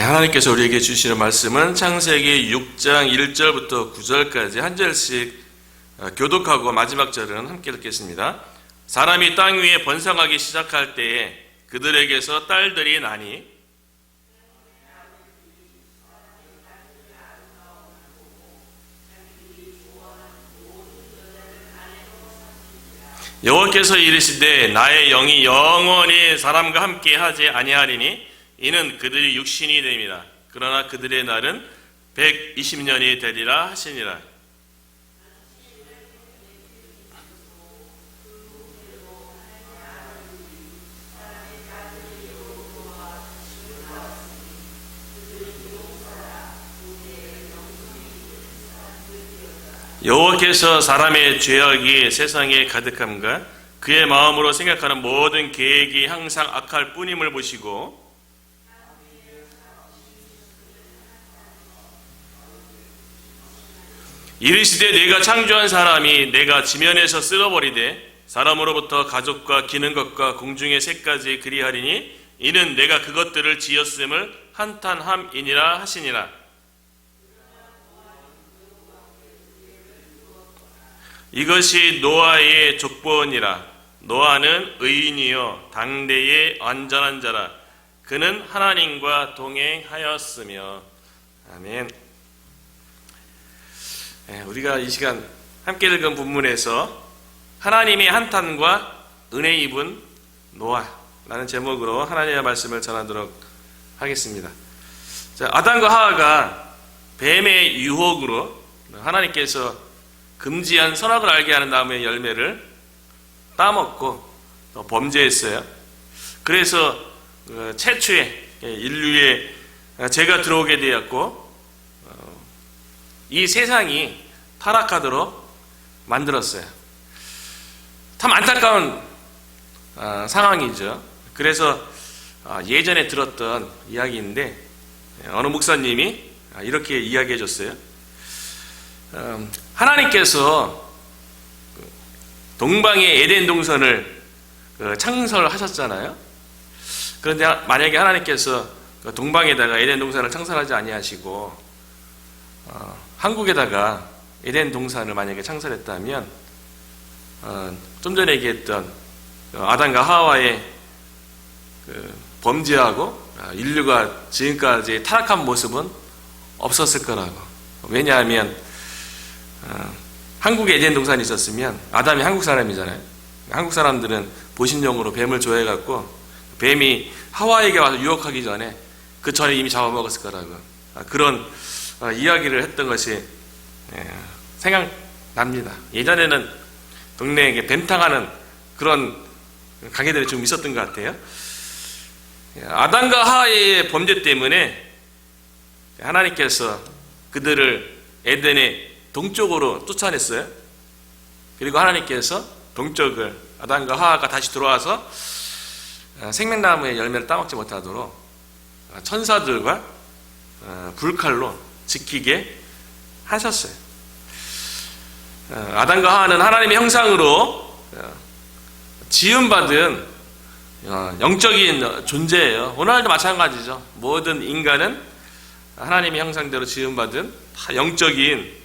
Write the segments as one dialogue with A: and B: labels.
A: 하나님께서 우리에게 주시는 말씀은 창세기 6장 1절부터 9절까지 한 절씩 교독하고 마지막 절은 함께 듣겠습니다. 사람이 땅 위에 번성하기 시작할 때에 그들에게서 딸들이 나니 여호와께서 이르시되 나의 영이 영원히 사람과 함께 하지 아니하리니 이는 그들이 육신이 됨이라. 그러나 그들의 날은 120년이 되리라 하시니라. 여호와께서 사람의 죄악이 세상에 가득함과 그의 마음으로 생각하는 모든 계획이 항상 악할 뿐임을 보시고 이르시되 내가 창조한 사람이 내가 지면에서 쓸어버리되 사람으로부터 가족과 기는 것과 공중의 새까지 그리하리니 이는 내가 그것들을 지었음을 한탄함이니라 하시니라. 이것이 노아의 족보니라. 노아는 의인이요 당대의 완전한 자라. 그는 하나님과 동행하였으며. 아멘. 우리가 이 시간 함께 읽은 본문에서 하나님의 한탄과 은혜 입은 노아라는 제목으로 하나님의 말씀을 전하도록 하겠습니다. 자, 아담과 하와가 뱀의 유혹으로 하나님께서 금지한 선악을 알게 하는 나무의 열매를 따먹고 또 범죄했어요. 그래서 최초의 인류의 죄가 들어오게 되었고 이 세상이 타락하도록 만들었어요. 참 안타까운 상황이죠. 그래서 예전에 들었던 이야기인데 어느 목사님이 이렇게 이야기해 줬어요. 하나님께서 동방의 에덴 동산을 창설하셨잖아요. 그런데 만약에 하나님께서 동방에다가 에덴 동산을 창설하지 아니하시고 한국에다가 에덴 동산을 만약에 창설했다면 좀 전에 얘기했던 아담과 하와의 범죄하고 인류가 지금까지 타락한 모습은 없었을 거라고. 왜냐하면 한국에 에덴 동산이 있었으면 아담이 한국 사람이잖아요. 한국 사람들은 보신용으로 뱀을 좋아해갖고 뱀이 하와에게 와서 유혹하기 전에 그 전에 이미 잡아먹었을 거라고. 그런 이야기를 했던 것이 생각납니다. 예전에는 동네에 뱀탕하는 그런 가게들이 좀 있었던 것 같아요. 아담과 하와의 범죄 때문에 하나님께서 그들을 에덴의 동쪽으로 쫓아냈어요. 그리고 하나님께서 동쪽을 아담과 하와가 다시 들어와서 생명나무의 열매를 따먹지 못하도록 천사들과 불칼로 지키게 하셨어요. 아담과 하와는 하나님의 형상으로 지음받은 영적인 존재예요. 오늘날도 마찬가지죠. 모든 인간은 하나님의 형상대로 지음받은 다 영적인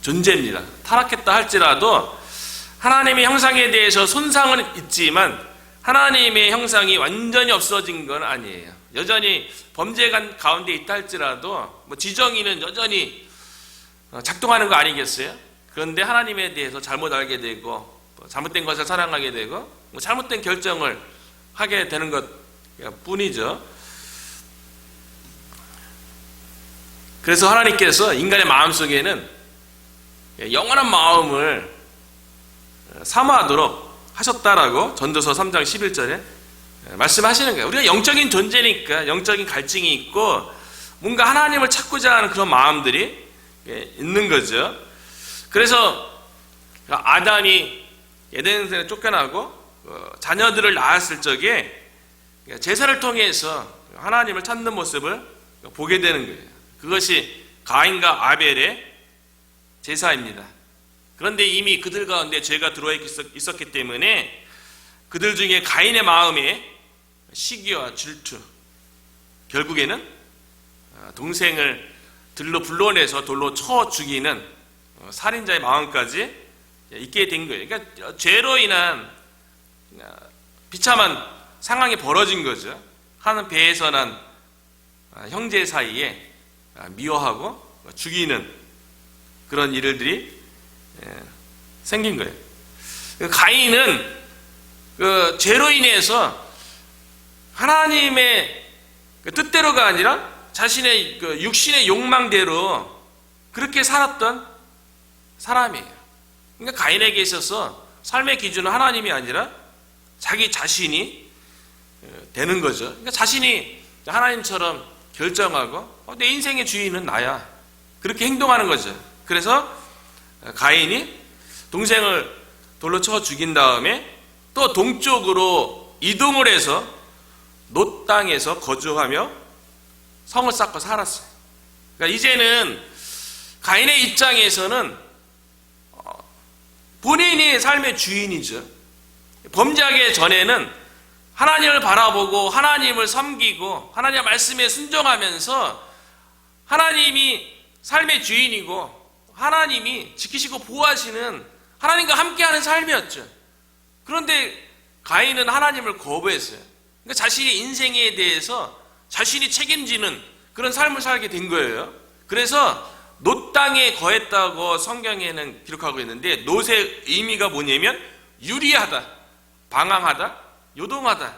A: 존재입니다. 타락했다 할지라도 하나님의 형상에 대해서 손상은 있지만 하나님의 형상이 완전히 없어진 건 아니에요. 여전히 범죄가 가운데 있다 할지라도 지정의는 여전히 작동하는 거 아니겠어요? 그런데 하나님에 대해서 잘못 알게 되고 잘못된 것을 사랑하게 되고 잘못된 결정을 하게 되는 것 뿐이죠. 그래서 하나님께서 인간의 마음속에는 영원한 마음을 사모하도록 하셨다라고 전도서 3장 11절에 말씀하시는 거예요. 우리가 영적인 존재니까 영적인 갈증이 있고 뭔가 하나님을 찾고자 하는 그런 마음들이 있는 거죠. 그래서 아담이 에덴에서 쫓겨나고 자녀들을 낳았을 적에 제사를 통해서 하나님을 찾는 모습을 보게 되는 거예요. 그것이 가인과 아벨의 제사입니다. 그런데 이미 그들 가운데 죄가 들어와 있었기 때문에 그들 중에 가인의 마음에 시기와 질투, 결국에는 동생을 들로 불러내서 돌로 쳐 죽이는 살인자의 마음까지 있게 된 거예요. 그러니까 죄로 인한 비참한 상황이 벌어진 거죠. 한 배에서 난 형제 사이에 미워하고 죽이는 그런 일들이 생긴 거예요. 가인은 그 죄로 인해서 하나님의 뜻대로가 아니라 자신의 그 육신의 욕망대로 그렇게 살았던 사람이에요. 그러니까 가인에게 있어서 삶의 기준은 하나님이 아니라 자기 자신이 되는 거죠. 그러니까 자신이 하나님처럼 결정하고 내 인생의 주인은 나야. 그렇게 행동하는 거죠. 그래서 가인이 동생을 돌로 쳐 죽인 다음에 또 동쪽으로 이동을 해서 놋 땅에서 거주하며 성을 쌓고 살았어요. 그러니까 이제는 가인의 입장에서는 본인이 삶의 주인이죠. 범죄하기 전에는 하나님을 바라보고 하나님을 섬기고 하나님의 말씀에 순종하면서 하나님이 삶의 주인이고 하나님이 지키시고 보호하시는 하나님과 함께하는 삶이었죠. 그런데 가인은 하나님을 거부했어요. 그러니까 자신의 인생에 대해서 자신이 책임지는 그런 삶을 살게 된 거예요. 그래서 놋 땅에 거했다고 성경에는 기록하고 있는데 놋의 의미가 뭐냐면 유리하다, 방황하다, 요동하다,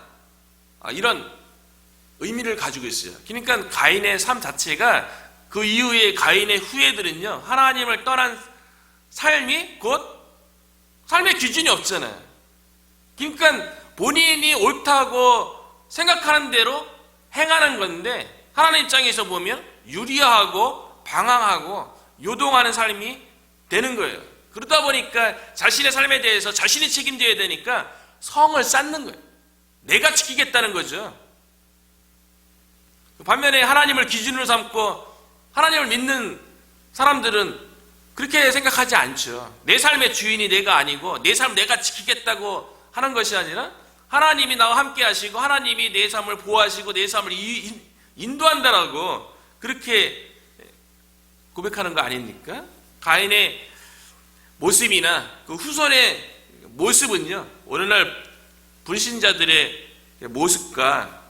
A: 이런 의미를 가지고 있어요. 그러니까 가인의 삶 자체가 그 이후에 가인의 후예들은요, 하나님을 떠난 삶이 곧 삶의 기준이 없잖아요. 그러니까 본인이 옳다고 생각하는 대로 행하는 건데 하나님 입장에서 보면 유리하고 방황하고 요동하는 삶이 되는 거예요. 그러다 보니까 자신의 삶에 대해서 자신이 책임져야 되니까 성을 쌓는 거예요. 내가 지키겠다는 거죠. 반면에 하나님을 기준으로 삼고 하나님을 믿는 사람들은 그렇게 생각하지 않죠. 내 삶의 주인이 내가 아니고 내 삶 내가 지키겠다고 하는 것이 아니라 하나님이 나와 함께 하시고 하나님이 내 삶을 보호하시고 내 삶을 인도한다라고 그렇게 고백하는 거 아닙니까? 가인의 모습이나 그 후손의 모습은요, 오늘날 불신자들의 모습과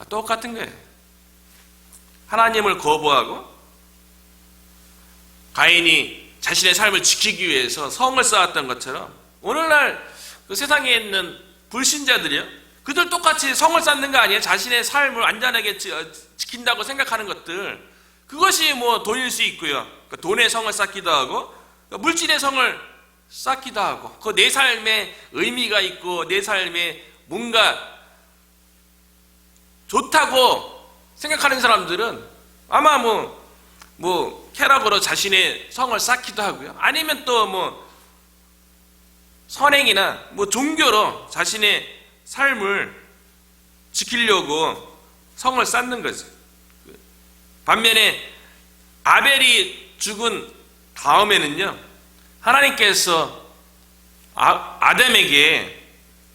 A: 똑같은 거예요. 하나님을 거부하고 가인이 자신의 삶을 지키기 위해서 성을 쌓았던 것처럼 오늘날 그 세상에 있는 불신자들이요, 그들 똑같이 성을 쌓는 거 아니에요? 자신의 삶을 안전하게 지킨다고 생각하는 것들, 그것이 뭐 돈일 수 있고요, 돈의 성을 쌓기도 하고 물질의 성을 쌓기도 하고, 그 내 삶에 의미가 있고 내 삶에 뭔가 좋다고 생각하는 사람들은 아마 뭐 쾌락으로 자신의 성을 쌓기도 하고요, 아니면 또 뭐 선행이나 뭐 종교로 자신의 삶을 지키려고 성을 쌓는 거죠. 반면에 아벨이 죽은 다음에는요, 하나님께서 아담에게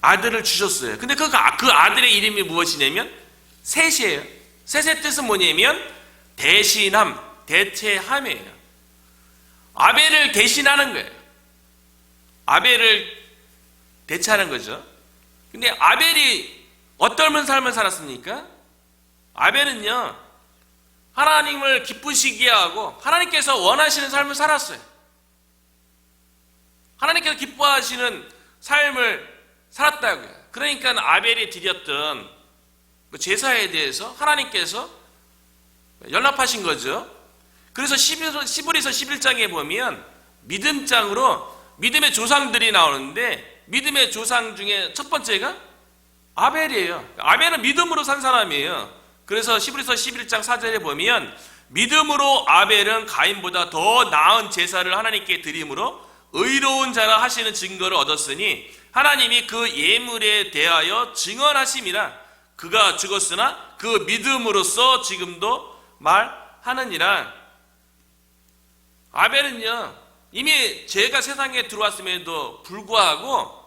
A: 아들을 주셨어요. 근데 그 아들의 이름이 무엇이냐면 셋이에요. 셋의 뜻은 뭐냐면 대신함, 대체함이에요. 아벨을 대신하는 거예요. 아벨을 대체하는 거죠. 근데 아벨이 어떤 삶을 살았습니까? 아벨은요, 하나님을 기쁘시게 하고 하나님께서 원하시는 삶을 살았어요. 하나님께서 기뻐하시는 삶을 살았다고요. 그러니까 아벨이 드렸던 제사에 대해서 하나님께서 연락하신 거죠. 그래서 시브리서 11장에 보면 믿음장으로 믿음의 조상들이 나오는데, 믿음의 조상 중에 첫 번째가 아벨이에요. 아벨은 믿음으로 산 사람이에요. 그래서 시브리서 11장 4절에 보면 믿음으로 아벨은 가인보다 더 나은 제사를 하나님께 드림으로 의로운 자라 하시는 증거를 얻었으니 하나님이 그 예물에 대하여 증언하심이라. 그가 죽었으나 그 믿음으로써 지금도 말하느니라. 아벨은요, 이미 죄가 세상에 들어왔음에도 불구하고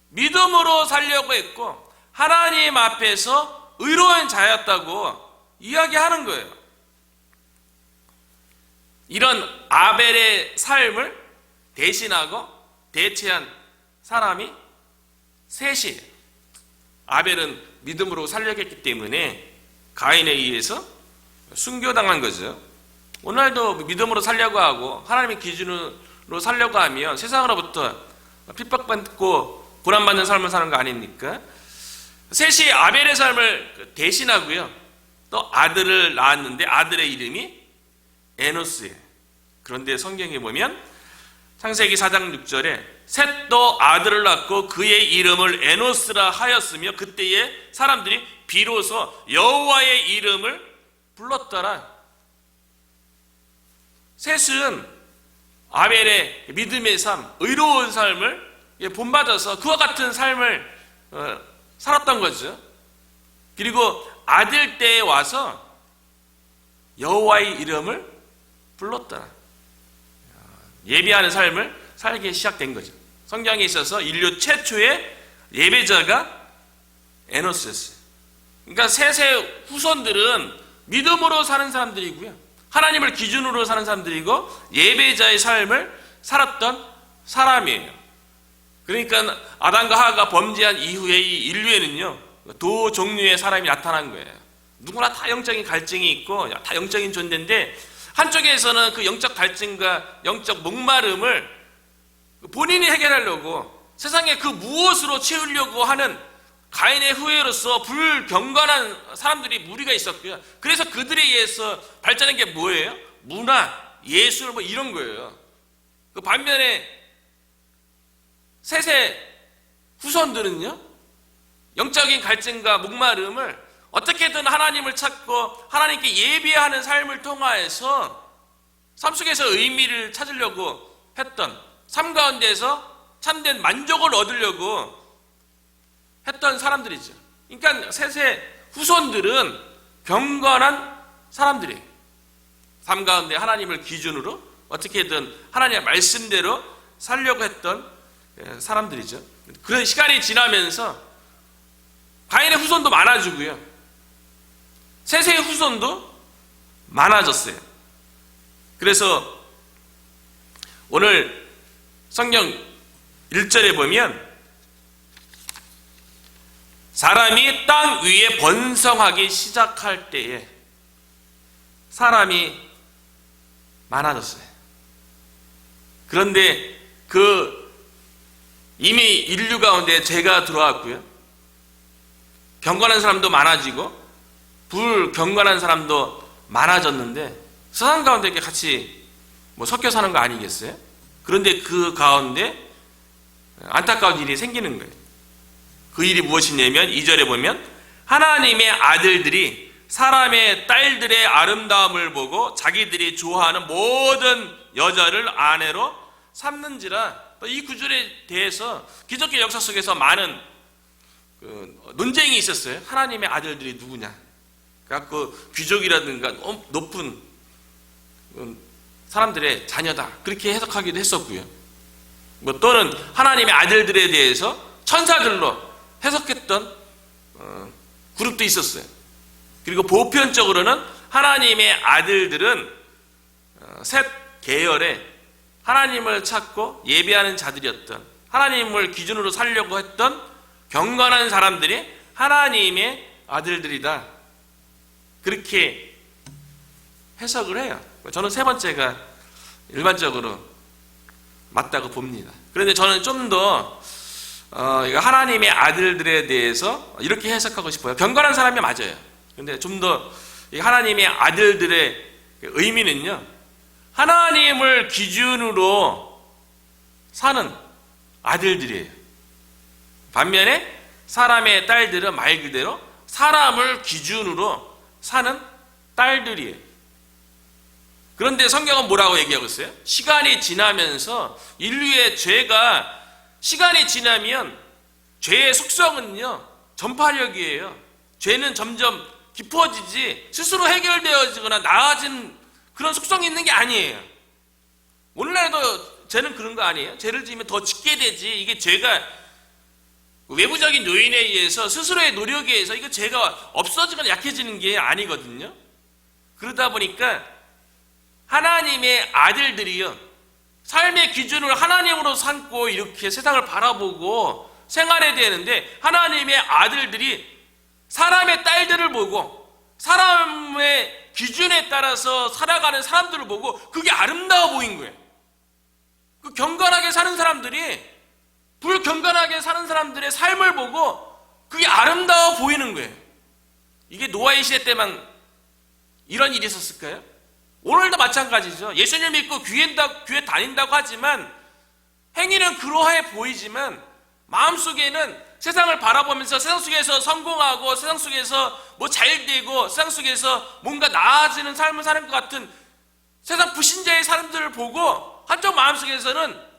A: 믿음으로 살려고 했고 하나님 앞에서 의로운 자였다고 이야기하는 거예요. 이런 아벨의 삶을 대신하고 대체한 사람이 셋이에요. 아벨은 믿음으로 살려겠기 때문에 가인에 의해서 순교당한 거죠. 오늘도 믿음으로 살려고 하고 하나님의 기준으로 살려고 하면 세상으로부터 핍박받고 고난받는 삶을 사는 거 아닙니까? 셋이 아벨의 삶을 대신하고요. 또 아들을 낳았는데 아들의 이름이 에노스예요. 그런데 성경에 보면 창세기 4장 6절에 셋도 아들을 낳고 그의 이름을 에노스라 하였으며 그때에 사람들이 비로소 여호와의 이름을 불렀더라. 셋은 아벨의 믿음의 삶, 의로운 삶을 본받아서 그와 같은 삶을 살았던 거죠. 그리고 아들 때에 와서 여호와의 이름을 불렀더라. 예배하는 삶을 살기 시작된 거죠. 성경에 있어서 인류 최초의 예배자가 에노스였어요. 그러니까 셋의 후손들은 믿음으로 사는 사람들이고요. 하나님을 기준으로 사는 사람들이고 예배자의 삶을 살았던 사람이에요. 그러니까 아담과 하와가 범죄한 이후에 이 인류에는요, 두 종류의 사람이 나타난 거예요. 누구나 다 영적인 갈증이 있고 다 영적인 존재인데 한쪽에서는 그 영적 갈증과 영적 목마름을 본인이 해결하려고 세상에 그 무엇으로 채우려고 하는 가인의 후예로서 불경건한 사람들이 무리가 있었고요. 그래서 그들에 의해서 발전한 게 뭐예요? 문화, 예술 뭐 이런 거예요. 그 반면에 셋의 후손들은요, 영적인 갈증과 목마름을 어떻게든 하나님을 찾고 하나님께 예배하는 삶을 통하여서 삶 속에서 의미를 찾으려고 했던, 삶 가운데서 참된 만족을 얻으려고 했던 사람들이죠. 그러니까 셋의 후손들은 경건한 사람들이에요. 삶 가운데 하나님을 기준으로 어떻게든 하나님의 말씀대로 살려고 했던 사람들이죠. 그런 시간이 지나면서 가인의 후손도 많아지고요. 셋의 후손도 많아졌어요. 그래서 오늘 성경 1절에 보면 사람이 땅 위에 번성하기 시작할 때에 사람이 많아졌어요. 그런데 이미 인류 가운데 죄가 들어왔고요. 경건한 사람도 많아지고 불경건한 사람도 많아졌는데 세상 가운데 이렇게 같이 섞여 사는 거 아니겠어요? 그런데 그 가운데 안타까운 일이 생기는 거예요. 그 일이 무엇이냐면 2절에 보면 하나님의 아들들이 사람의 딸들의 아름다움을 보고 자기들이 좋아하는 모든 여자를 아내로 삼는지라. 이 구절에 대해서 기독교 역사 속에서 많은 논쟁이 있었어요. 하나님의 아들들이 누구냐? 그 귀족이라든가 높은 사람들의 자녀다, 그렇게 해석하기도 했었고요. 또는 하나님의 아들들에 대해서 천사들로 해석했던 그룹도 있었어요. 그리고 보편적으로는 하나님의 아들들은 셋 계열의 하나님을 찾고 예배하는 자들이었던, 하나님을 기준으로 살려고 했던 경건한 사람들이 하나님의 아들들이다, 그렇게 해석을 해요. 저는 세 번째가 일반적으로 맞다고 봅니다. 그런데 저는 좀 더 하나님의 아들들에 대해서 이렇게 해석하고 싶어요. 경건한 사람이 맞아요. 그런데 좀 더 하나님의 아들들의 의미는요, 하나님을 기준으로 사는 아들들이에요. 반면에 사람의 딸들은 말 그대로 사람을 기준으로 사는 딸들이에요. 그런데 성경은 뭐라고 얘기하고 있어요? 시간이 지나면서 인류의 죄가, 시간이 지나면 죄의 속성은요, 전파력이에요. 죄는 점점 깊어지지 스스로 해결되어지거나 나아진 그런 속성이 있는 게 아니에요. 오늘날도 죄는 그런 거 아니에요? 죄를 지으면 더 짓게 되지, 이게 죄가 외부적인 요인에 의해서 스스로의 노력에 의해서 이거 죄가 없어지거나 약해지는 게 아니거든요. 그러다 보니까 하나님의 아들들이요, 삶의 기준을 하나님으로 삼고 이렇게 세상을 바라보고 생활해야 되는데, 하나님의 아들들이 사람의 딸들을 보고 사람의 기준에 따라서 살아가는 사람들을 보고 그게 아름다워 보인 거예요. 그 경건하게 사는 사람들이 불경건하게 사는 사람들의 삶을 보고 그게 아름다워 보이는 거예요. 이게 노아의 시대 때만 이런 일이 있었을까요? 오늘도 마찬가지죠. 예수님 믿고 교회 다닌다고 하지만 행위는 그러해 보이지만 마음속에는 세상을 바라보면서 세상 속에서 성공하고 세상 속에서 뭐 잘되고 세상 속에서 뭔가 나아지는 삶을 사는 것 같은 세상 불신자의 사람들을 보고 한쪽 마음속에서는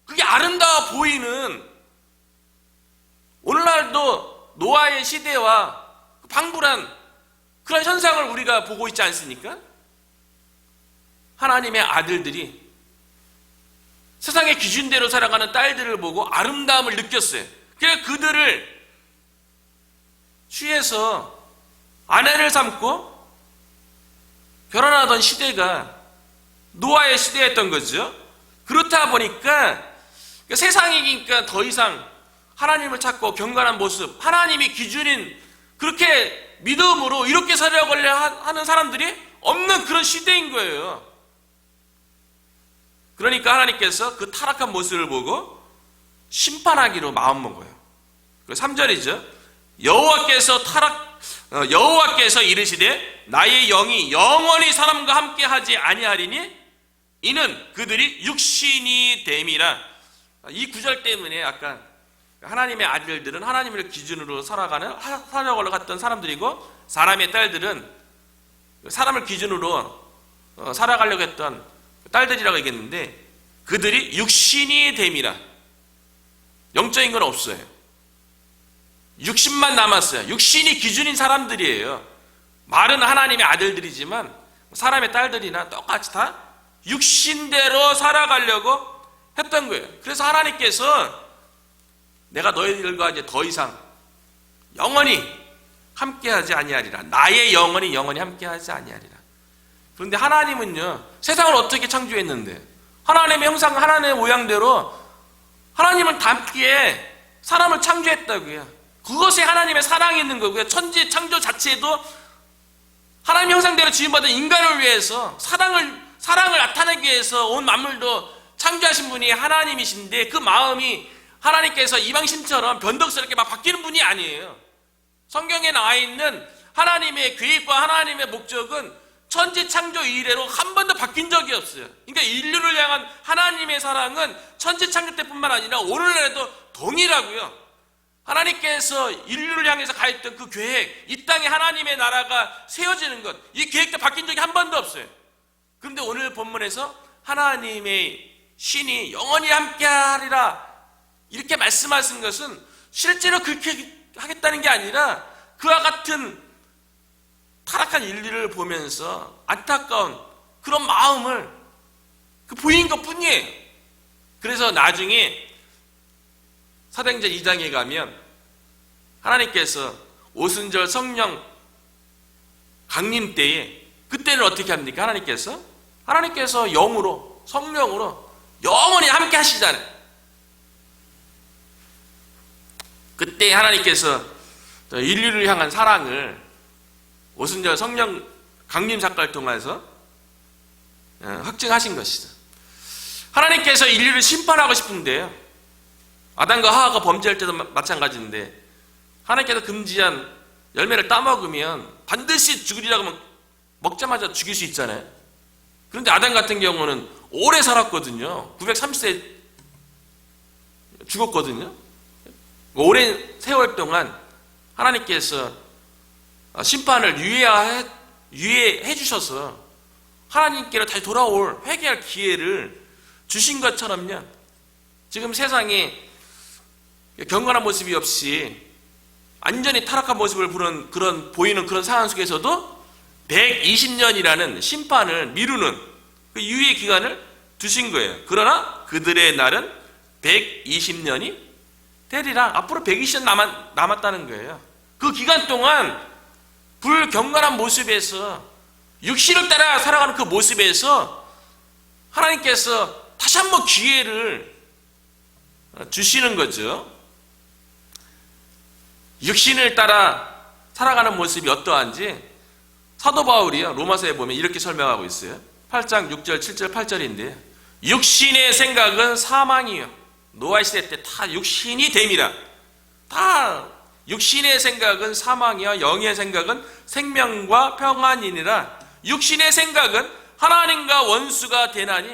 A: 그게 아름다워 보이는, 오늘날도 노아의 시대와 방불한 그런 현상을 우리가 보고 있지 않습니까? 하나님의 아들들이 세상의 기준대로 살아가는 딸들을 보고 아름다움을 느꼈어요. 그래서 그들을 취해서 아내를 삼고 결혼하던 시대가 노아의 시대였던 거죠. 그렇다 보니까 세상이니까 더 이상 하나님을 찾고 경건한 모습, 하나님이 기준인 그렇게 믿음으로 이렇게 살려고 하는 사람들이 없는 그런 시대인 거예요. 그러니까 하나님께서 그 타락한 모습을 보고 심판하기로 마음먹어요. 3절이죠. 여호와께서 이르시되 나의 영이 영원히 사람과 함께 하지 아니하리니 이는 그들이 육신이 됨이라. 이 구절 때문에 아까 하나님의 아들들은 하나님을 기준으로 살아가려고 갔던 사람들이고, 사람의 딸들은 사람을 기준으로 살아가려고 했던 딸들이라고 얘기했는데, 그들이 육신이 됨이라. 영적인 건 없어요. 육신만 남았어요. 육신이 기준인 사람들이에요. 말은 하나님의 아들들이지만 사람의 딸들이나 똑같이 다 육신대로 살아가려고 했던 거예요. 그래서 하나님께서 내가 너희들과 이제 더 이상 영원히 함께하지 아니하리라. 나의 영원히 함께하지 아니하리라. 그런데 하나님은요, 세상을 어떻게 창조했는데, 하나님의 형상, 하나님의 모양대로 하나님은 닮기에 사람을 창조했다고요. 그것에 하나님의 사랑이 있는 거고요. 천지 창조 자체도 하나님의 형상대로 지음받은 인간을 위해서 사랑을 나타내기 위해서 온 만물도 창조하신 분이 하나님이신데, 그 마음이 하나님께서 이방신처럼 변덕스럽게 막 바뀌는 분이 아니에요. 성경에 나와 있는 하나님의 계획과 하나님의 목적은 천지 창조 이래로 한 번도 바뀐 적이 없어요. 그러니까 인류를 향한 하나님의 사랑은 천지 창조 때뿐만 아니라 오늘날에도 동일하고요. 하나님께서 인류를 향해서 가했던 그 계획, 이 땅에 하나님의 나라가 세워지는 것, 이 계획도 바뀐 적이 한 번도 없어요. 그런데 오늘 본문에서 하나님의 신이 영원히 함께하리라 이렇게 말씀하신 것은 실제로 그렇게 하겠다는 게 아니라 그와 같은 타락한 인류를 보면서 안타까운 그런 마음을 보인 것 뿐이에요. 그래서 나중에 사도행전 2장에 가면 하나님께서 오순절 성령 강림 때에, 그때는 어떻게 합니까? 하나님께서 영으로, 성령으로 영원히 함께 하시잖아요. 그때 하나님께서 인류를 향한 사랑을 오순절 성령 강림 사건을 통해서 확증하신 것이죠. 하나님께서 인류를 심판하고 싶은데요, 아담과 하와가 범죄할 때도 마찬가지인데 하나님께서 금지한 열매를 따먹으면 반드시 죽으리라고 하면 먹자마자 죽일 수 있잖아요. 그런데 아담 같은 경우는 오래 살았거든요. 930세 죽었거든요. 오랜 세월 동안 하나님께서 심판을 유예해 주셔서 하나님께로 다시 돌아올 회개할 기회를 주신 것처럼요, 지금 세상에 경건한 모습이 없이 완전히 타락한 모습을 보이는 그런 상황 속에서도 120년이라는 심판을 미루는 그 유예 기간을 두신 거예요. 그러나 그들의 날은 120년이 대리랑 앞으로 120년 남았다는 거예요. 그 기간 동안 불경건한 모습에서 육신을 따라 살아가는 그 모습에서 하나님께서 다시 한번 기회를 주시는 거죠. 육신을 따라 살아가는 모습이 어떠한지 사도 바울이요 로마서에 보면 이렇게 설명하고 있어요. 8장 6절 7절 8절인데 육신의 생각은 사망이요. 노아 시대 때 다 육신이 됨이라. 다 육신의 생각은 사망이요 영의 생각은 생명과 평안이니라. 육신의 생각은 하나님과 원수가 되나니,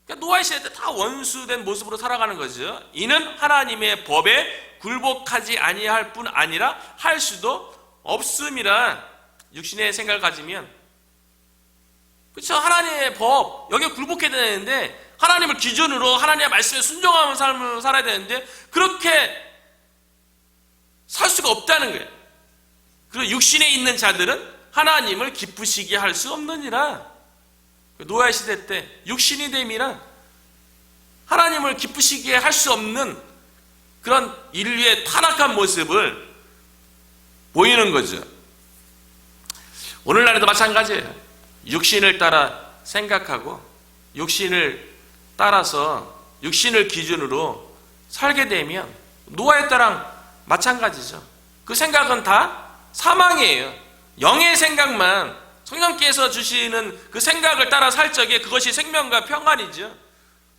A: 그러니까 노아 시대 때 다 원수된 모습으로 살아가는 거죠. 이는 하나님의 법에 굴복하지 아니할 뿐 아니라 할 수도 없음이라. 육신의 생각을 가지면 그렇죠. 하나님의 법 여기에 굴복해야 되는데 하나님을 기준으로 하나님의 말씀에 순종하는 삶을 살아야 되는데 그렇게 살 수가 없다는 거예요. 그리고 육신에 있는 자들은 하나님을 기쁘시게 할 수 없느니라. 노아 시대 때 육신이 됨이라 하나님을 기쁘시게 할 수 없는 그런 인류의 타락한 모습을 보이는 거죠. 오늘날에도 마찬가지예요. 육신을 따라 생각하고 육신을 따라서 육신을 기준으로 살게 되면 노아의 때랑 마찬가지죠. 그 생각은 다 사망이에요. 영의 생각만 성령께서 주시는 그 생각을 따라 살 적에 그것이 생명과 평안이죠.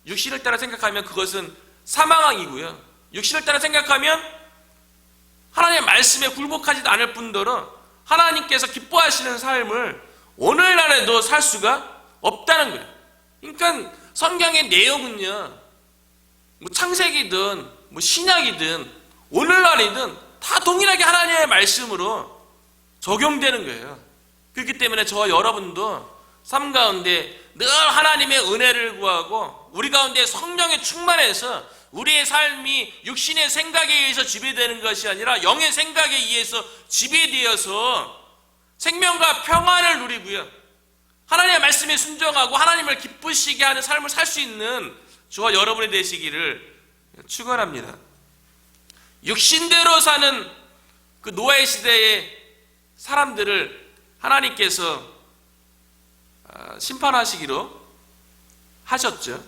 A: 육신을 따라 생각하면 그것은 사망이고요. 육신을 따라 생각하면 하나님의 말씀에 굴복하지도 않을 뿐더러 하나님께서 기뻐하시는 삶을 오늘날에도 살 수가 없다는 거예요. 그러니까 성경의 내용은요, 뭐 창세기든 뭐 신약이든 오늘날이든 다 동일하게 하나님의 말씀으로 적용되는 거예요. 그렇기 때문에 저와 여러분도 삶 가운데 늘 하나님의 은혜를 구하고 우리 가운데 성령의 충만해서 우리의 삶이 육신의 생각에 의해서 지배되는 것이 아니라 영의 생각에 의해서 지배되어서 생명과 평안을 누리고요. 하나님의 말씀에 순종하고 하나님을 기쁘시게 하는 삶을 살 수 있는 저와 여러분이 되시기를 축원합니다. 육신대로 사는 그 노아의 시대의 사람들을 하나님께서 심판하시기로 하셨죠.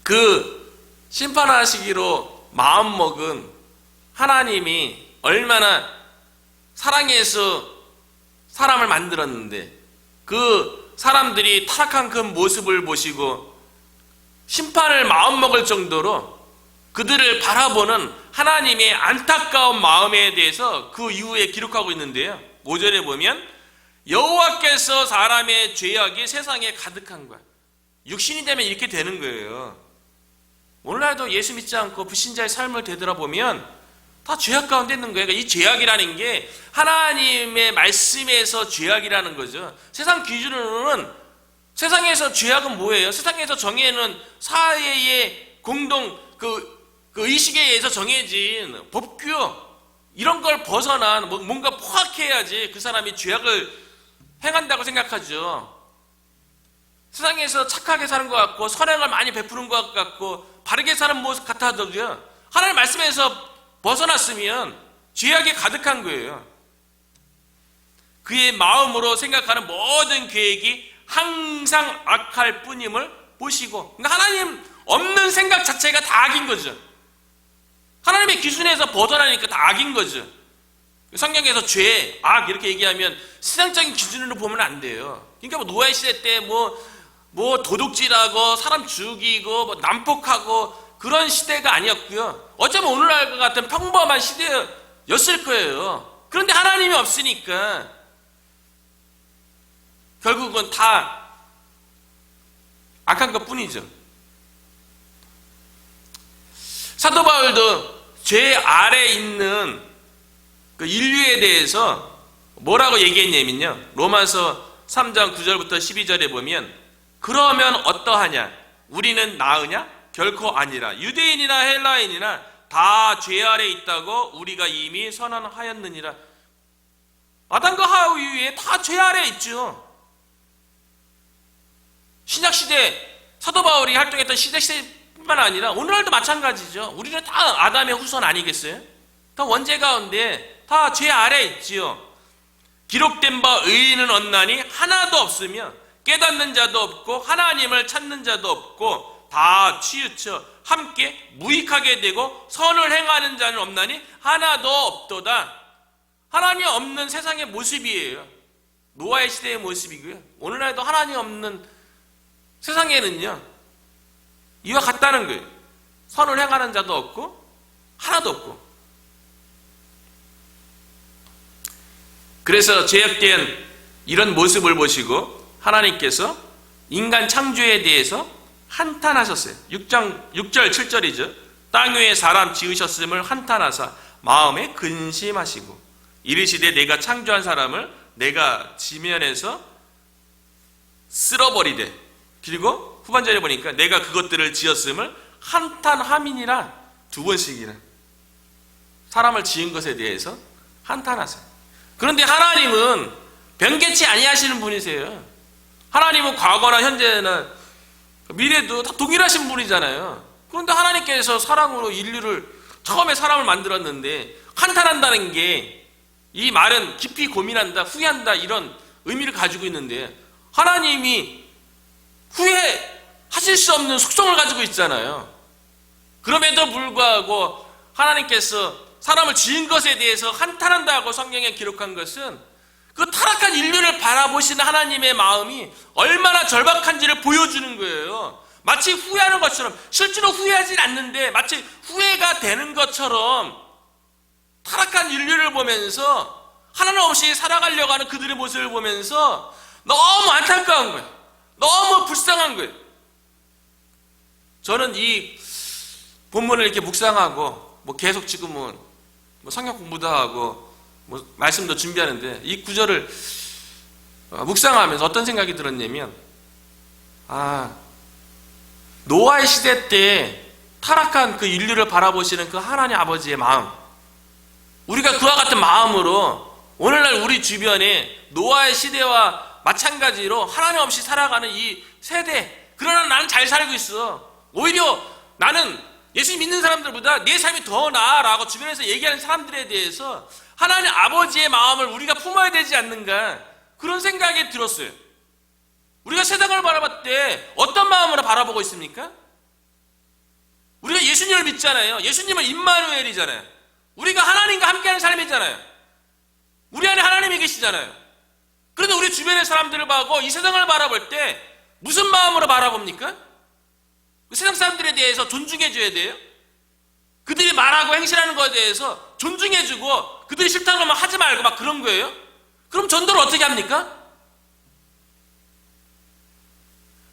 A: 그 심판하시기로 마음먹은 하나님이 얼마나 사랑해서 사람을 만들었는데 그 사람들이 타락한 그 모습을 보시고 심판을 마음먹을 정도로 그들을 바라보는 하나님의 안타까운 마음에 대해서 그 이후에 기록하고 있는데요. 5절에 보면 여호와께서 사람의 죄악이 세상에 가득한 거야. 육신이 되면 이렇게 되는 거예요. 오늘날도 예수 믿지 않고 불신자의 삶을 되돌아보면 다 죄악 가운데 있는 거예요. 그러니까 이 죄악이라는 게 하나님의 말씀에서 죄악이라는 거죠. 세상 기준으로는 세상에서 죄악은 뭐예요? 세상에서 정해놓은 사회의 공동 그 의식에 의해서 정해진 법규 이런 걸 벗어난 뭔가 포악해야지 그 사람이 죄악을 행한다고 생각하죠. 세상에서 착하게 사는 것 같고 선행을 많이 베푸는 것 같고 바르게 사는 모습 같아도요, 하나님 말씀에서 벗어났으면 죄악이 가득한 거예요. 그의 마음으로 생각하는 모든 계획이 항상 악할 뿐임을 보시고, 그러니까 하나님 없는 생각 자체가 다 악인 거죠. 하나님의 기준에서 벗어나니까 다 악인 거죠. 성경에서 죄, 악 이렇게 얘기하면 세상적인 기준으로 보면 안 돼요. 그러니까 뭐 노예 시대 때 뭐 도둑질하고 사람 죽이고 뭐 난폭하고 그런 시대가 아니었고요. 어쩌면 오늘날 같은 평범한 시대였을 거예요. 그런데 하나님이 없으니까 결국은 다 악한 것 뿐이죠. 사도 바울도 죄 아래 있는 그 인류에 대해서 뭐라고 얘기했냐면요. 로마서 3장 9절부터 12절에 보면 그러면 어떠하냐? 우리는 나으냐? 결코 아니라 유대인이나 헬라인이나 다 죄 아래 있다고 우리가 이미 선언하였느니라. 아담과 하와 이후에 다 죄 아래 있죠. 신약시대 사도 바울이 활동했던 시대뿐만 뿐만 아니라 오늘날도 마찬가지죠. 우리는 다 아담의 후손 아니겠어요? 다 원죄 가운데 다 죄 아래 있지요. 기록된 바 의인은 없나니 하나도 없으며 깨닫는 자도 없고 하나님을 찾는 자도 없고 다 치우쳐 함께 무익하게 되고 선을 행하는 자는 없나니 하나도 없도다. 하나님 없는 세상의 모습이에요. 노아의 시대의 모습이고요. 오늘날도 하나님 없는 세상에는요, 이와 같다는 거예요. 선을 행하는 자도 없고 하나도 없고. 그래서 죄악된 이런 모습을 보시고 하나님께서 인간 창조에 대해서 한탄하셨어요. 6절 7절이죠. 땅 위에 사람 지으셨음을 한탄하사 마음에 근심하시고 이르시되 내가 창조한 사람을 내가 지면에서 쓸어버리되, 그리고 후반절에 보니까 내가 그것들을 지었음을 한탄함이니라. 2번씩이나 사람을 지은 것에 대해서 한탄하세요. 그런데 하나님은 변개치 아니하시는 분이세요. 하나님은 과거나 현재나 미래도 다 동일하신 분이잖아요. 그런데 하나님께서 사랑으로 인류를 처음에 사람을 만들었는데 한탄한다는 게, 이 말은 깊이 고민한다, 후회한다 이런 의미를 가지고 있는데 하나님이 후회하실 수 없는 속성을 가지고 있잖아요. 그럼에도 불구하고 하나님께서 사람을 지은 것에 대해서 한탄한다고 성경에 기록한 것은 그 타락한 인류를 바라보시는 하나님의 마음이 얼마나 절박한지를 보여주는 거예요. 마치 후회하는 것처럼, 실제로 후회하진 않는데 마치 후회가 되는 것처럼 타락한 인류를 보면서 하나님 없이 살아가려고 하는 그들의 모습을 보면서 너무 안타까운 거예요. 너무 불쌍한 거예요. 저는 이 본문을 이렇게 묵상하고 계속 지금은 성경 공부도 하고 말씀도 준비하는데 이 구절을 묵상하면서 어떤 생각이 들었냐면, 노아의 시대 때 타락한 그 인류를 바라보시는 그 하나님 아버지의 마음, 우리가 그와 같은 마음으로 오늘날 우리 주변에 노아의 시대와 마찬가지로 하나님 없이 살아가는 이 세대, 그러나 나는 잘 살고 있어, 오히려 나는 예수 믿는 사람들보다 내 삶이 더 나아라고 주변에서 얘기하는 사람들에 대해서 하나님 아버지의 마음을 우리가 품어야 되지 않는가, 그런 생각이 들었어요. 우리가 세상을 바라볼 때 어떤 마음으로 바라보고 있습니까? 우리가 예수님을 믿잖아요. 예수님은 임마누엘이잖아요. 우리가 하나님과 함께하는 삶이잖아요. 우리 안에 하나님이 계시잖아요. 그런데 우리 주변의 사람들을 보고 이 세상을 바라볼 때 무슨 마음으로 바라봅니까? 그 세상 사람들에 대해서 존중해줘야 돼요. 그들이 말하고 행실하는 것에 대해서 존중해주고 그들이 싫다고 하면 하지 말고 막 그런 거예요. 그럼 전도를 어떻게 합니까?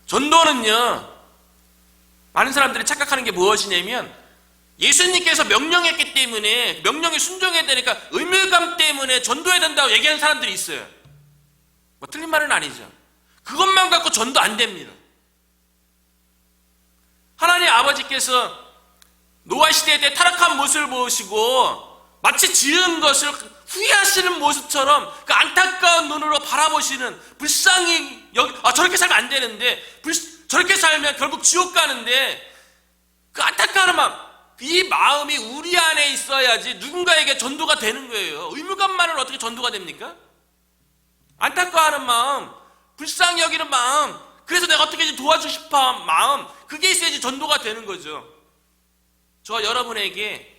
A: 전도는요, 많은 사람들이 착각하는 게 무엇이냐면 예수님께서 명령했기 때문에 명령에 순종해야 되니까 의무감 때문에 전도해야 된다고 얘기하는 사람들이 있어요. 틀린 말은 아니죠. 그것만 갖고 전도 안 됩니다. 하나님 아버지께서 노아 시대 때 타락한 모습을 보시고 마치 지은 것을 후회하시는 모습처럼 그 안타까운 눈으로 바라보시는, 불쌍히 저렇게 살면 안 되는데 저렇게 살면 결국 지옥 가는데 그 안타까운 마음, 이 마음이 우리 안에 있어야지 누군가에게 전도가 되는 거예요. 의무감만은 어떻게 전도가 됩니까? 안타까워하는 마음, 불쌍히 여기는 마음, 그래서 내가 어떻게 도와주고 싶어 하는 마음, 그게 있어야지 전도가 되는 거죠. 저와 여러분에게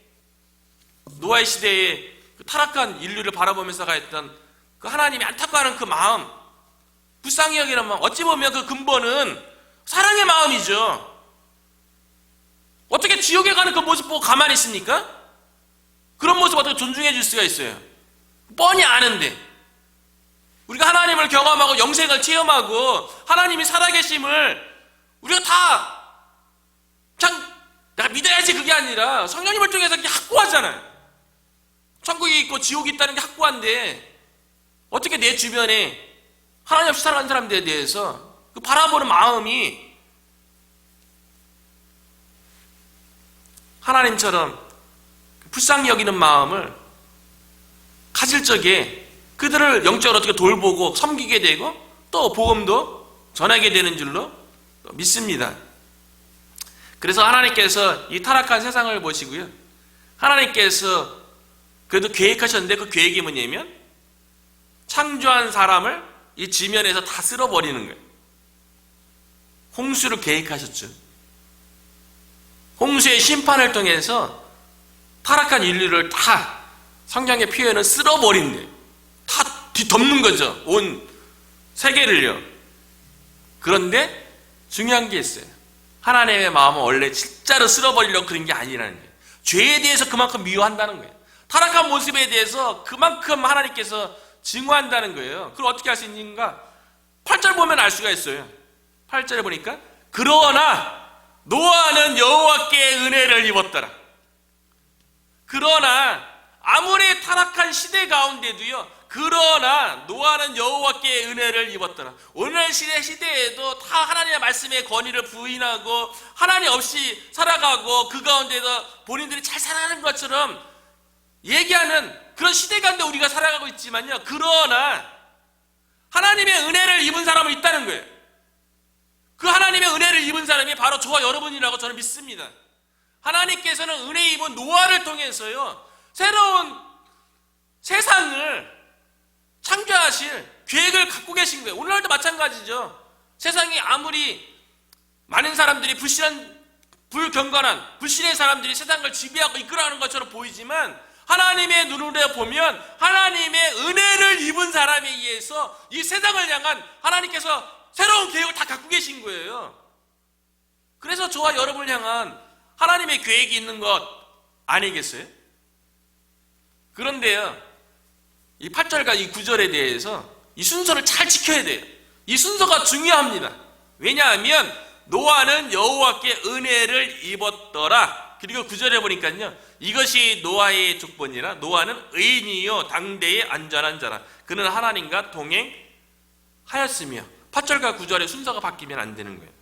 A: 노아의 시대에 그 타락한 인류를 바라보면서 가했던 그 하나님이 안타까워하는 그 마음, 불쌍히 여기는 마음, 어찌 보면 그 근본은 사랑의 마음이죠. 어떻게 지옥에 가는 그 모습 보고 가만히 있습니까? 그런 모습 어떻게 존중해 줄 수가 있어요? 뻔히 아는데. 우리가 하나님을 경험하고 영생을 체험하고 하나님이 살아계심을 우리가 다 그냥 내가 믿어야지 그게 아니라 성령님을 통해서 그게 확고하잖아요. 천국이 있고 지옥이 있다는 게 확고한데 어떻게 내 주변에 하나님 없이 살아가는 사람들에 대해서 그 바라보는 마음이 하나님처럼 불쌍히 여기는 마음을 가질 적에 그들을 영적으로 어떻게 돌보고 섬기게 되고 또 복음도 전하게 되는 줄로 믿습니다. 그래서 하나님께서 이 타락한 세상을 보시고요, 하나님께서 그래도 계획하셨는데 그 계획이 뭐냐면 창조한 사람을 이 지면에서 다 쓸어버리는 거예요. 홍수를 계획하셨죠. 홍수의 심판을 통해서 타락한 인류를 다 성경의 표현은 쓸어버린대. 다 뒤덮는 거죠. 온 세계를요. 그런데 중요한 게 있어요. 하나님의 마음은 원래 진짜로 쓸어버리려고 그런 게 아니라는 거예요. 죄에 대해서 그만큼 미워한다는 거예요. 타락한 모습에 대해서 그만큼 하나님께서 증오한다는 거예요. 그걸 어떻게 할 수 있는가? 8절 보면 알 수가 있어요. 8절에 보니까 그러나 노아는 여호와께 은혜를 입었더라. 그러나 아무리 타락한 시대 가운데도요, 그러나 노아는 여호와께 은혜를 입었더라. 오늘 시대에도 다 하나님의 말씀의 권위를 부인하고 하나님 없이 살아가고 그 가운데서 본인들이 잘 살아가는 것처럼 얘기하는 그런 시대 가운데 우리가 살아가고 있지만요, 그러나 하나님의 은혜를 입은 사람은 있다는 거예요. 그 하나님의 은혜를 입은 사람이 바로 저와 여러분이라고 저는 믿습니다. 하나님께서는 은혜 입은 노아를 통해서요, 새로운 세상을 창조하실 계획을 갖고 계신 거예요. 오늘날도 마찬가지죠. 세상이 아무리 많은 사람들이 불경건한 불신의 사람들이 세상을 지배하고 이끌어가는 것처럼 보이지만 하나님의 눈으로 보면 하나님의 은혜를 입은 사람에 의해서 이 세상을 향한 하나님께서 새로운 계획을 다 갖고 계신 거예요. 그래서 저와 여러분을 향한 하나님의 계획이 있는 것 아니겠어요? 그런데요, 이 8절과 이 9절에 대해서 이 순서를 잘 지켜야 돼요. 이 순서가 중요합니다. 왜냐하면 노아는 여호와께 은혜를 입었더라. 그리고 9절에 보니까요, 이것이 노아의 족본이라 노아는 의인이요 당대의 안전한 자라. 그는 하나님과 동행하였으며. 8절과 9절의 순서가 바뀌면 안 되는 거예요.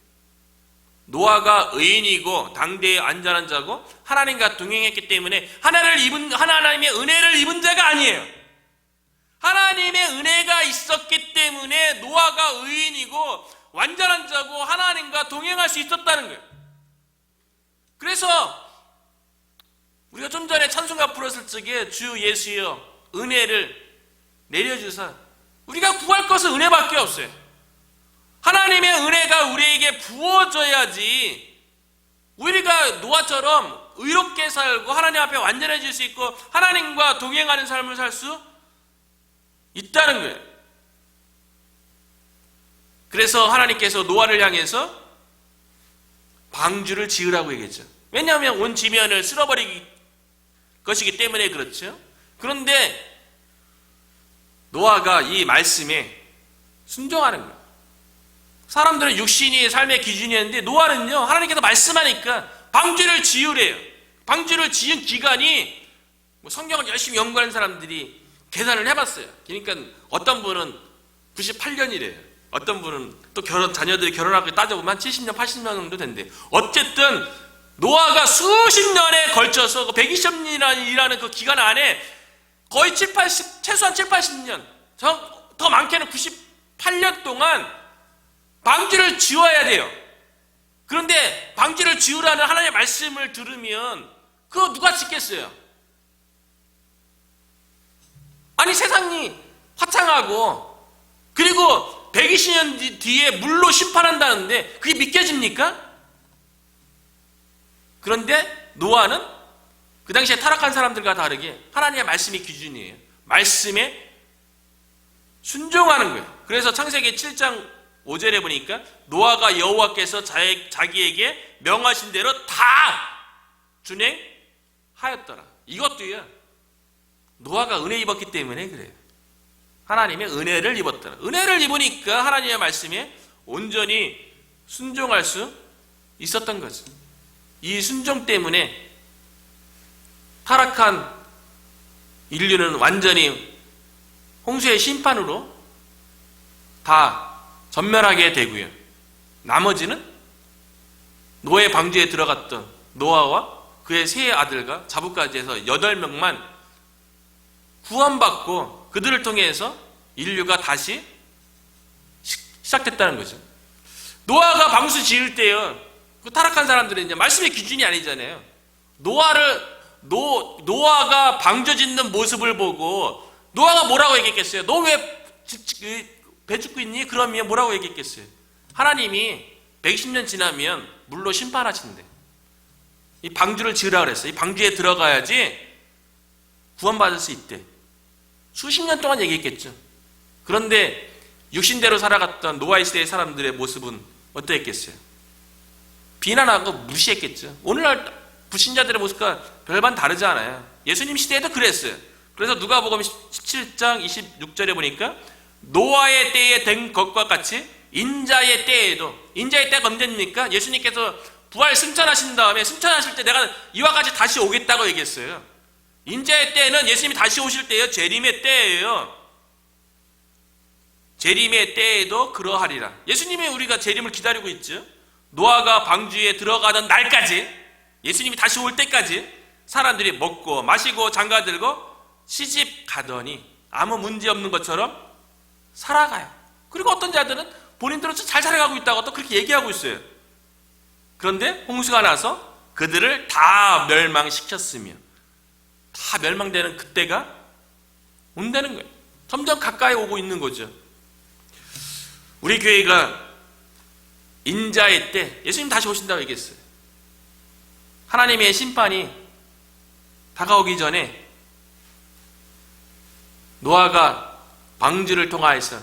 A: 노아가 의인이고 당대의 안전한 자고 하나님과 동행했기 때문에 하나님의 은혜를 입은 자가 아니에요. 하나님의 은혜가 있었기 때문에 노아가 의인이고 완전한 자고 하나님과 동행할 수 있었다는 거예요. 그래서 우리가 좀 전에 찬송가 불렀을 적에 주 예수여 은혜를 내려주사, 우리가 구할 것은 은혜밖에 없어요. 하나님의 은혜가 우리에게 부어져야지 우리가 노아처럼 의롭게 살고 하나님 앞에 완전해질 수 있고 하나님과 동행하는 삶을 살 수 있다는 거예요. 그래서 하나님께서 노아를 향해서 방주를 지으라고 얘기했죠. 왜냐하면 온 지면을 쓸어버릴 것이기 때문에 그렇죠. 그런데 노아가 이 말씀에 순종하는 거예요. 사람들은 육신이 삶의 기준이었는데 노아는요, 하나님께서 말씀하니까 방주를 지으래요. 방주를 지은 기간이 성경을 열심히 연구하는 사람들이 계산을 해봤어요. 그러니까 어떤 분은 98년이래요. 어떤 분은 또 자녀들이 결혼하고 따져보면 한 70년, 80년 정도 된대요. 어쨌든 노아가 수십 년에 걸쳐서 120년이라는 그 기간 안에 거의 최소한 7, 80년, 더 많게는 98년 동안 방주를 지어야 돼요. 그런데 방주를 지으라는 하나님의 말씀을 들으면 그거 누가 짓겠어요? 아니 세상이 화창하고 그리고 120년 뒤에 물로 심판한다는데 그게 믿겨집니까? 그런데 노아는 그 당시에 타락한 사람들과 다르게 하나님의 말씀이 기준이에요. 말씀에 순종하는 거예요. 그래서 창세기 7장 5절에 보니까 노아가 여호와께서 자기에게 명하신 대로 다 준행하였더라. 이것도요, 노아가 은혜 입었기 때문에 그래요. 하나님의 은혜를 입었더라. 은혜를 입으니까 하나님의 말씀에 온전히 순종할 수 있었던 거죠. 이 순종 때문에 타락한 인류는 완전히 홍수의 심판으로 다 전멸하게 되고요. 나머지는 노예 방주에 들어갔던 노아와 그의 세 아들과 자부까지 해서 8명만 구원받고 그들을 통해서 인류가 다시 시작됐다는 거죠. 노아가 방수 지을 때요, 그 타락한 사람들은 이제 말씀의 기준이 아니잖아요. 노아가 방주 짓는 모습을 보고 노아가 뭐라고 얘기했겠어요? 너 왜 배 줍고 있니? 그러면 뭐라고 얘기했겠어요? 하나님이 120년 지나면 물로 심판하신대. 이 방주를 지으라 그랬어요. 이 방주에 들어가야지 구원받을 수 있대. 수십 년 동안 얘기했겠죠. 그런데 육신대로 살아갔던 노아의 시대의 사람들의 모습은 어떠했겠어요? 비난하고 무시했겠죠. 오늘날 불신자들의 모습과 별반 다르지 않아요. 예수님 시대에도 그랬어요. 그래서 누가복음 17장 26절에 보니까 노아의 때에 된 것과 같이 인자의 때에도, 인자의 때가 언제입니까? 예수님께서 부활 승천하신 다음에 승천하실 때 내가 이와 같이 다시 오겠다고 얘기했어요. 인자의 때는 예수님이 다시 오실 때예요. 재림의 때예요. 재림의 때에도 그러하리라. 예수님이 우리가 재림을 기다리고 있죠. 노아가 방주에 들어가던 날까지, 예수님이 다시 올 때까지 사람들이 먹고 마시고 장가들고 시집 가더니 아무 문제 없는 것처럼 살아가요. 그리고 어떤 자들은 본인들은 잘 살아가고 있다고 또 그렇게 얘기하고 있어요. 그런데 홍수가 나서 그들을 다 멸망시켰으며 다 멸망되는 그때가 온다는 거예요. 점점 가까이 오고 있는 거죠. 우리 교회가 인자의 때, 예수님 다시 오신다고 얘기했어요. 하나님의 심판이 다가오기 전에 노아가 방주를 통하여서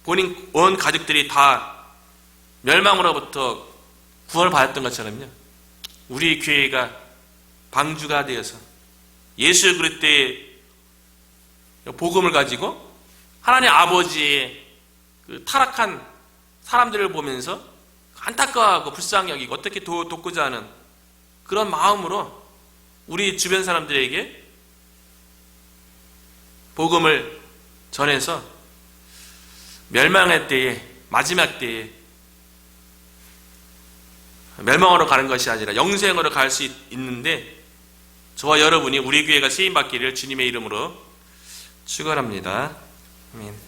A: 본인 온 가족들이 다 멸망으로부터 구원을 받았던 것처럼요. 우리 교회가 방주가 되어서 예수 그리스도의 복음을 가지고 하나님 아버지의 그 타락한 사람들을 보면서 안타까워하고 불쌍히 여기고 어떻게 돕고자 하는 그런 마음으로 우리 주변 사람들에게 복음을 전해서 멸망의 때에, 마지막 때에 멸망으로 가는 것이 아니라 영생으로 갈 수 있는데 저와 여러분이 우리 교회가 쓰임받기를 주님의 이름으로 축원합니다. 아멘.